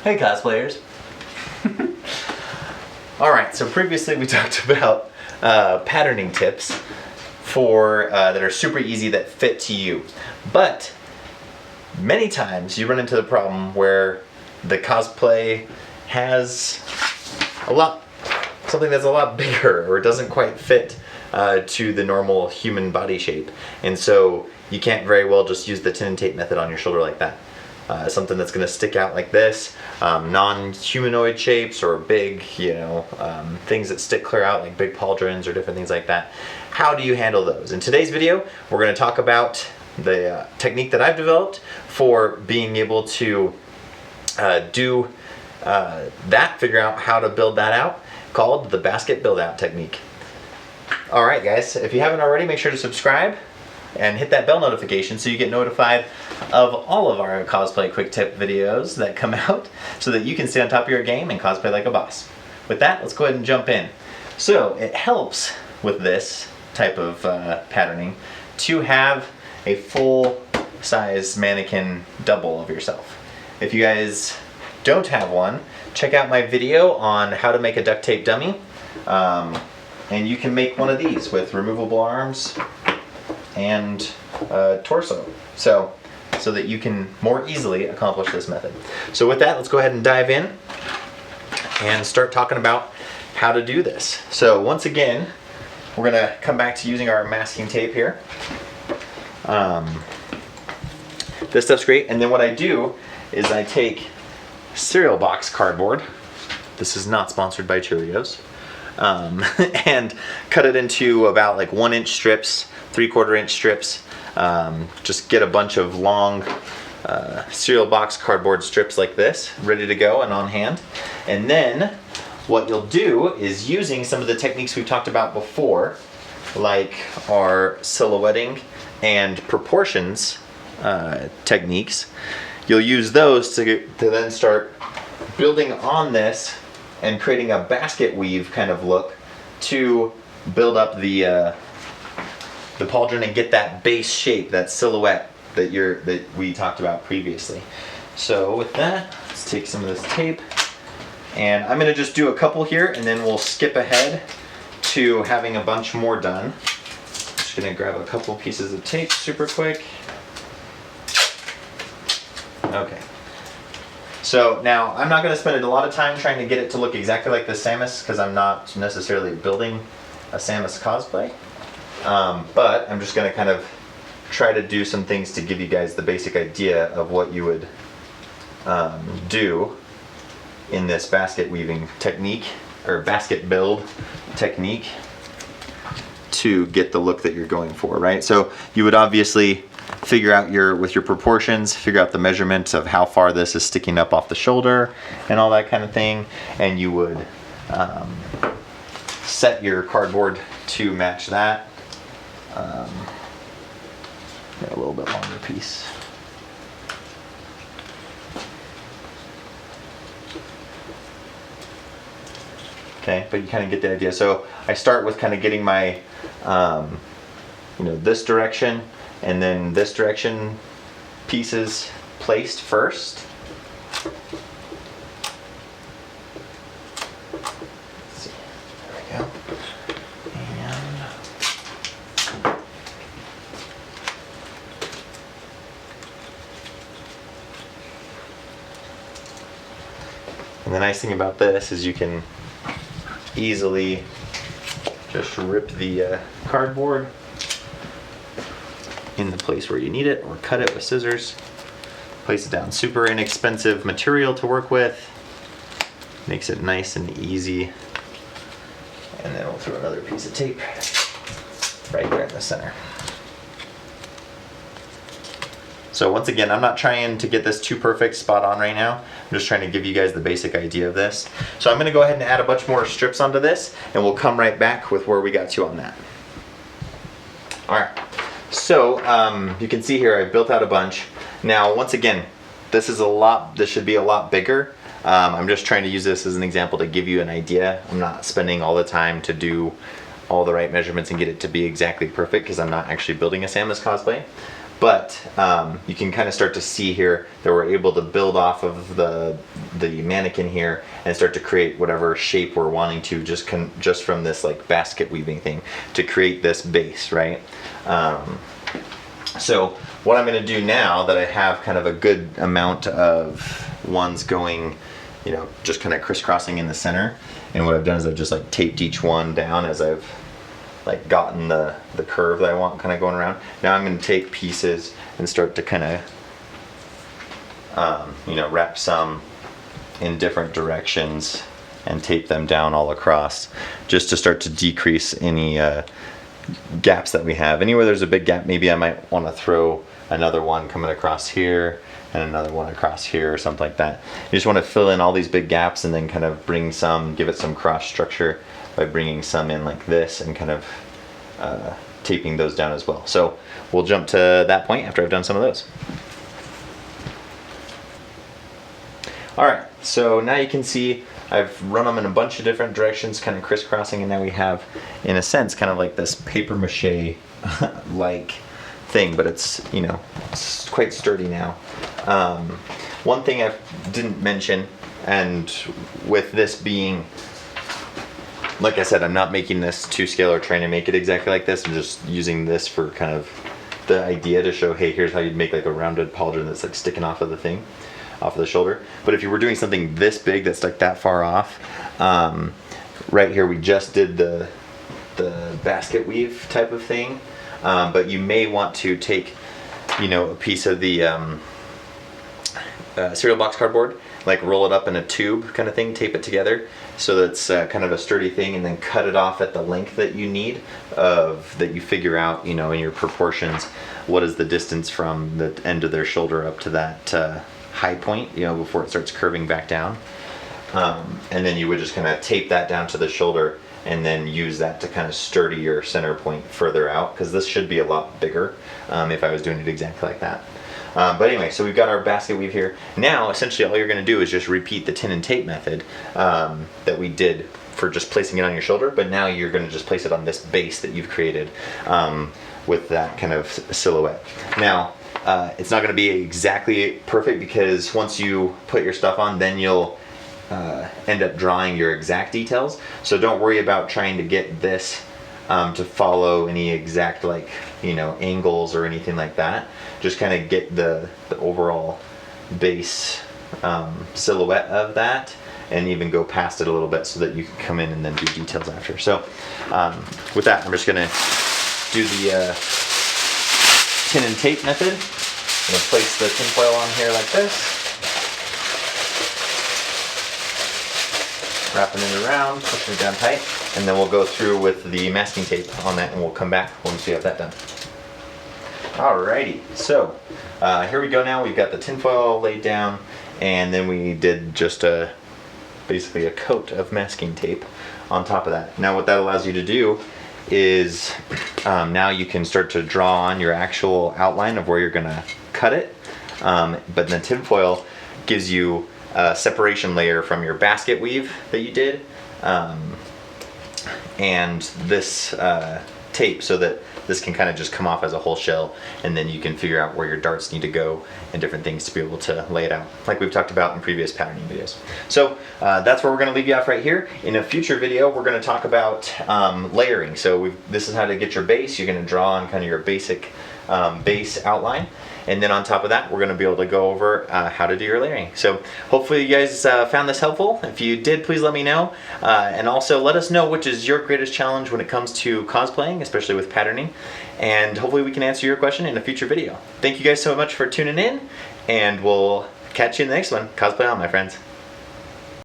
Hey cosplayers! Alright, so previously we talked about patterning tips for that are super easy that fit to you. But many times you run into the problem where the cosplay has something that's a lot bigger or doesn't quite fit to the normal human body shape. And so you can't very well just use the tin and tape method on your shoulder like that. Something that's going to stick out like this, non-humanoid shapes or big, things that stick clear out like big pauldrons or different things like that. How do you handle those? In today's video, we're going to talk about the technique that I've developed for being able to figure out how to build that out, called the basket build out technique. Alright guys, if you haven't already, make sure to subscribe and hit that bell notification so you get notified of all of our cosplay quick tip videos that come out so that you can stay on top of your game and cosplay like a boss. With that, let's go ahead and jump in. So it helps with this type of patterning to have a full size mannequin double of yourself. If you guys don't have one, check out my video on how to make a duct tape dummy. And you can make one of these with removable arms and torso, so that you can more easily accomplish this method. So with that, let's go ahead and dive in and start talking about how to do this. So once again, we're gonna come back to using our masking tape here. This stuff's great, and then what I do is I take cereal box cardboard. This is not sponsored by Cheerios. And cut it into about like 1-inch strips, 3/4 inch strips. Just get a bunch of long cereal box cardboard strips like this, ready to go and on hand. And then what you'll do is, using some of the techniques we've talked about before, like our silhouetting and proportions techniques, you'll use those to then start building on this and creating a basket weave kind of look to build up the pauldron and get that base shape, that silhouette that we talked about previously. So with that, let's take some of this tape, and I'm going to just do a couple here, and then we'll skip ahead to having a bunch more done. Just going to grab a couple pieces of tape super quick. Okay. So now, I'm not going to spend a lot of time trying to get it to look exactly like the Samus, because I'm not necessarily building a Samus cosplay. But I'm just going to kind of try to do some things to give you guys the basic idea of what you would do in this basket weaving technique, or basket build technique, to get the look that you're going for, right? So you would obviously figure out with your proportions, figure out the measurements of how far this is sticking up off the shoulder and all that kind of thing, and you would set your cardboard to match that. A little bit longer piece. Okay, but you kind of get the idea. So I start with kind of getting my this direction and then this direction pieces placed first. Let's see. There we go. And the nice thing about this is you can easily just rip the cardboard in the place where you need it, or cut it with scissors. Place it down. Super inexpensive material to work with. Makes it nice and easy. And then we'll throw another piece of tape right there in the center. So once again, I'm not trying to get this too perfect spot on right now. I'm just trying to give you guys the basic idea of this. So I'm going to go ahead and add a bunch more strips onto this, and we'll come right back with where we got to on that. Alright, so you can see here I built out a bunch. Now once again, this should be a lot bigger. I'm just trying to use this as an example to give you an idea. I'm not spending all the time to do all the right measurements and get it to be exactly perfect, because I'm not actually building a Samus cosplay. But you can kind of start to see here that we're able to build off of the mannequin here and start to create whatever shape we're wanting to just from this like basket weaving thing to create this base, right? So what I'm going to do now that I have kind of a good amount of ones going, you know, just kind of crisscrossing in the center, and what I've done is I've just like taped each one down as I've like gotten the curve that I want kind of going around. Now I'm going to take pieces and start to kind of you know, wrap some in different directions and tape them down all across, just to start to decrease any gaps that we have. Anywhere there's a big gap, maybe I might want to throw another one coming across here and another one across here or something like that. You just want to fill in all these big gaps and then kind of bring some, give it some cross structure by bringing some in like this and kind of taping those down as well. So we'll jump to that point after I've done some of those. Alright, so now you can see I've run them in a bunch of different directions, kind of crisscrossing, and now we have, in a sense, kind of like this paper mache like thing, but it's, you know, it's quite sturdy now. One thing I didn't mention, and with this being, like I said, I'm not making this to scale or trying to make it exactly like this. I'm just using this for kind of the idea to show, hey, here's how you'd make like a rounded pauldron that's like sticking off of the thing, off of the shoulder. But if you were doing something this big that's like that far off, right here we just did the basket weave type of thing, but you may want to take, you know, a piece of the cereal box cardboard, like roll it up in a tube kind of thing, tape it together so that's kind of a sturdy thing, and then cut it off at the length that you need, that you figure out, you know, in your proportions, what is the distance from the end of their shoulder up to that high point, you know, before it starts curving back down. And then you would just kind of tape that down to the shoulder and then use that to kind of sturdy your center point further out, because this should be a lot bigger if I was doing it exactly like that. But anyway, so we've got our basket weave here. Now, essentially all you're going to do is just repeat the tin and tape method that we did for just placing it on your shoulder, but now you're going to just place it on this base that you've created with that kind of silhouette. Now, it's not going to be exactly perfect, because once you put your stuff on, then you'll end up drawing your exact details. So don't worry about trying to get this to follow any exact, like, you know, angles or anything like that. Just kind of get the overall base silhouette of that, and even go past it a little bit so that you can come in and then do details after. So with that, I'm just going to do the tin and tape method. I'm going to place the tin foil on here like this, wrapping it around, pushing it down tight, and then we'll go through with the masking tape on that, and we'll come back once we have that done. Alrighty, so here we go now. We've got the tin foil laid down, and then we did just basically a coat of masking tape on top of that. Now what that allows you to do is now you can start to draw on your actual outline of where you're gonna cut it, but the tin foil gives you a separation layer from your basket weave that you did, and this tape, so that this can kind of just come off as a whole shell, and then you can figure out where your darts need to go and different things to be able to lay it out, like we've talked about in previous patterning videos. So that's where we're going to leave you off right here. In a future video, we're going to talk about layering. So this is how to get your base. You're going to draw on kind of your basic base outline, and then on top of that, we're going to be able to go over how to do your layering. So hopefully you guys found this helpful. If you did, please let me know, and also let us know which is your greatest challenge when it comes to cosplaying, especially with patterning, and hopefully we can answer your question in a future video. Thank you guys so much for tuning in, and we'll catch you in the next one. Cosplay on, my friends.